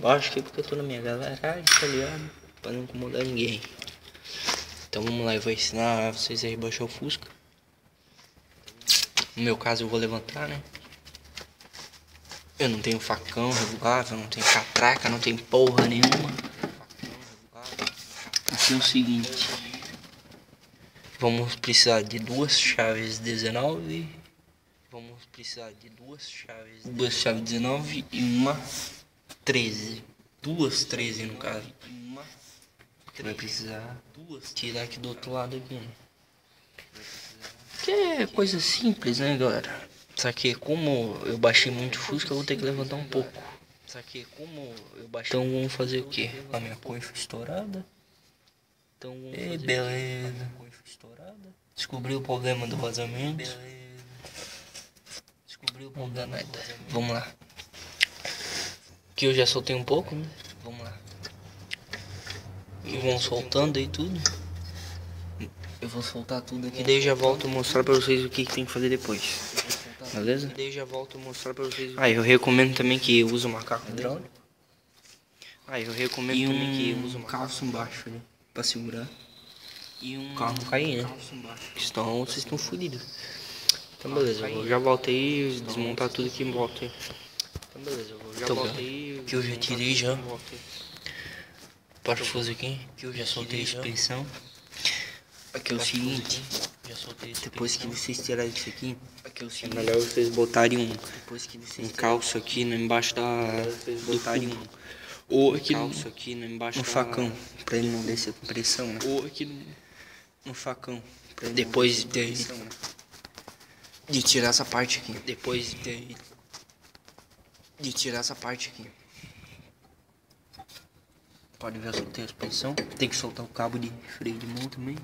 baixo aqui porque eu tô na minha garagem, tá ligado? Pra não incomodar ninguém. Então vamos lá, eu vou ensinar vocês a rebaixar o Fusca. No meu caso eu vou levantar, né? Eu não tenho facão regulável, não tenho catraca, não tenho porra nenhuma. Aqui é o seguinte. Vamos precisar de duas chaves 19. Vamos precisar de duas chaves 19 e uma 13. Duas 13 no caso. Vai precisar tirar aqui do outro lado aqui, né? Que é coisa simples, né, galera? Só que como eu baixei muito Fusca, eu vou ter que levantar um pouco. Então vamos fazer o que? A minha coisa foi estourada. E beleza. Descobri o problema do vazamento. Não dá nada. Vamos lá. Aqui eu já soltei um pouco, né? Vamos lá. E vão soltando aí tudo. Eu vou soltar tudo aqui. E daí já volto a mostrar pra vocês o que tem que fazer depois. Beleza? Ah, eu recomendo também que use o macaco hidráulico. E um calço embaixo ali pra segurar. O carro não cair, né? Senão vocês estão fodidos. Então beleza, eu já voltei e desmontar tudo aqui em volta aí. Então, que eu já tirei já. Parafuso aqui, que eu já soltei a suspensão. Aqui é o seguinte, depois que vocês tirarem isso aqui, é melhor vocês botarem um calço aqui embaixo do tubo. Ou aqui no facão, pra ele não descer com pressão, né? Ou aqui no facão, depois de tirar essa parte aqui. Pode ver, eu soltei a suspensão. Tem que soltar o cabo de freio de mão também.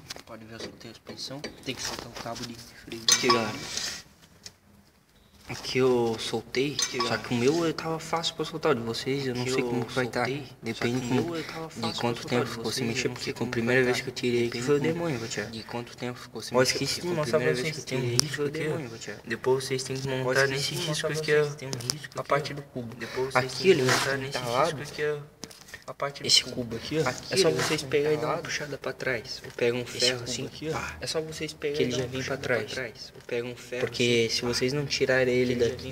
Aqui, galera. Aqui eu soltei. Só que o meu tava fácil pra soltar. O de vocês eu não sei como que vai estar. Depende de quanto tempo ficou sem mexer. Porque com a primeira vez que eu tirei aqui foi o demônio, vou tirar. Ó, esqueci de mostrar pra vocês que tem um risco aqui. Depois vocês têm que montar nesse risco aqui a parte do cubo. Aqui ele vai estar instalado. Esse cubo aqui, ó, é só vocês pegarem e dar uma puxada pra trás. Ou pega um ferro assim, pá, é só vocês pegarem que ele já vem pra trás. Porque se vocês não tirarem ele daqui,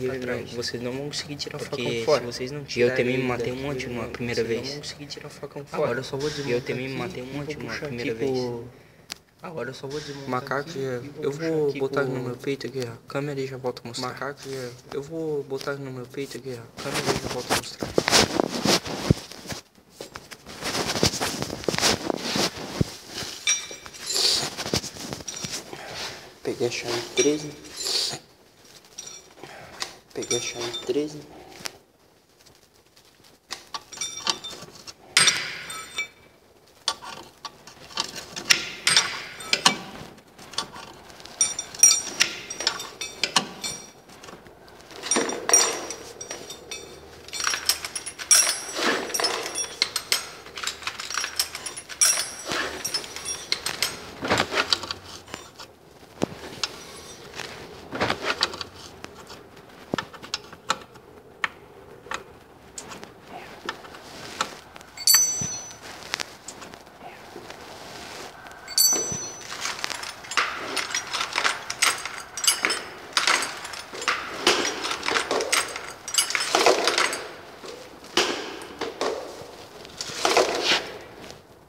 vocês não vão conseguir tirar o facão fora. E eu também me matei um monte numa primeira vez. Agora eu só vou desmontar. Eu também me matei um monte numa primeira vez. Agora eu só vou desmontar. Macaco, eu vou botar no meu peito aqui, ó. Câmera e já volto a mostrar. Macaco, eu vou botar no meu peito aqui, ó. Câmera e já volto a mostrar. Peguei a chave 13.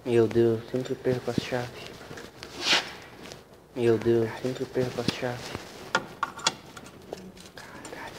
Meu Deus, sempre perco a chave. Caralho.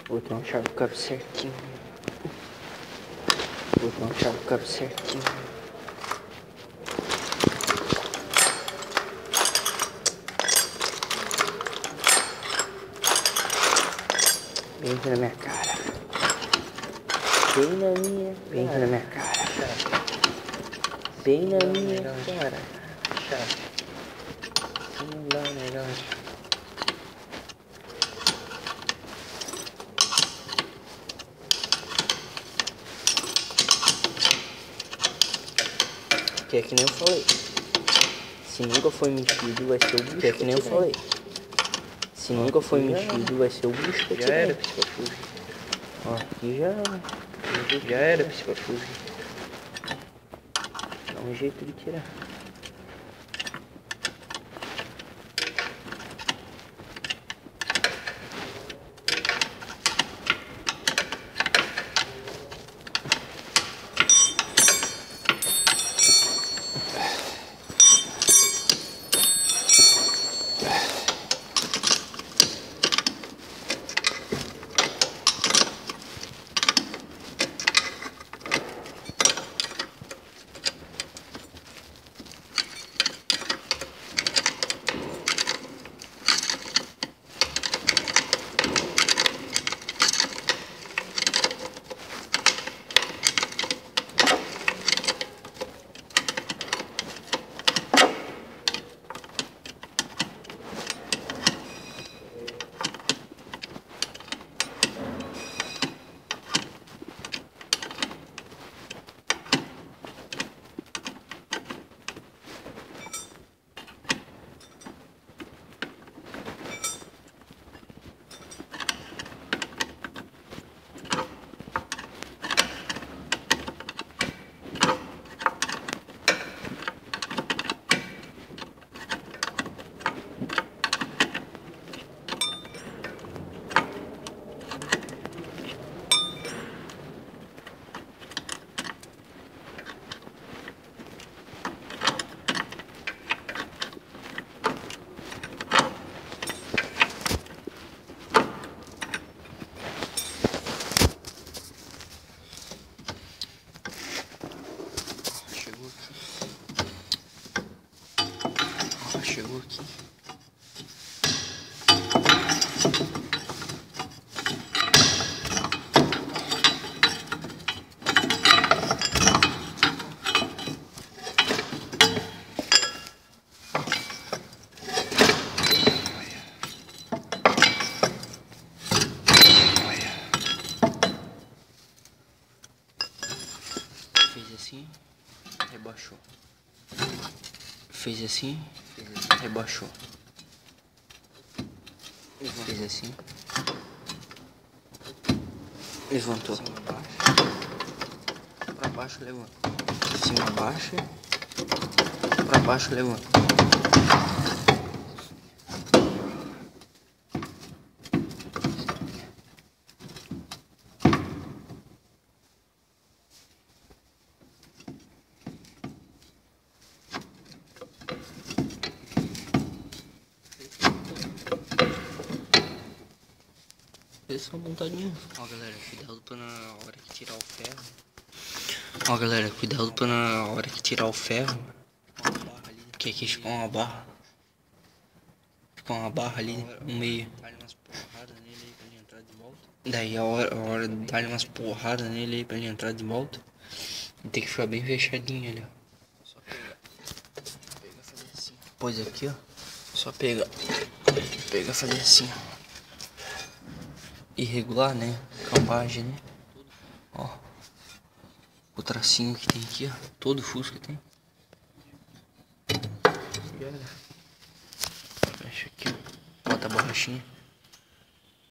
Vou dar uma chave do cabo certinho. Bem aqui na minha cara. Bem na minha cara. lá melhor. Que é que nem eu falei. Se nunca foi mexido, vai ser o bicho. Que é que nem eu falei. Se nunca foi mexido, vai ser o bicho que eu tirei. Já era, psicofuso. Ó, aqui já era, psicofuso. Dá um jeito de tirar. Chegou aqui. Fez assim, rebaixou. Fez assim, rebaixou. Fez assim, levantou. Pra baixo, levanta. Cima, baixo. Pra baixo, levanta. Essa montadinha. Ó, galera, cuidado pra na hora que tirar o ferro. Ó, galera, cuidado pra na hora que tirar o ferro. Que aqui fica uma barra. Fica uma barra ali no meio. Daí a hora de dar umas porradas nele aí pra ele entrar de volta. Tem que ficar bem fechadinho ali, ó. Só pegar. Pega, fazer assim. Pois aqui, ó. Só pega. Pega, fazer assim, ó. Irregular, né? Cambagem, né? Ó. O tracinho que tem aqui, ó. Todo Fusca tem. Fecha aqui, ó. Bota a borrachinha.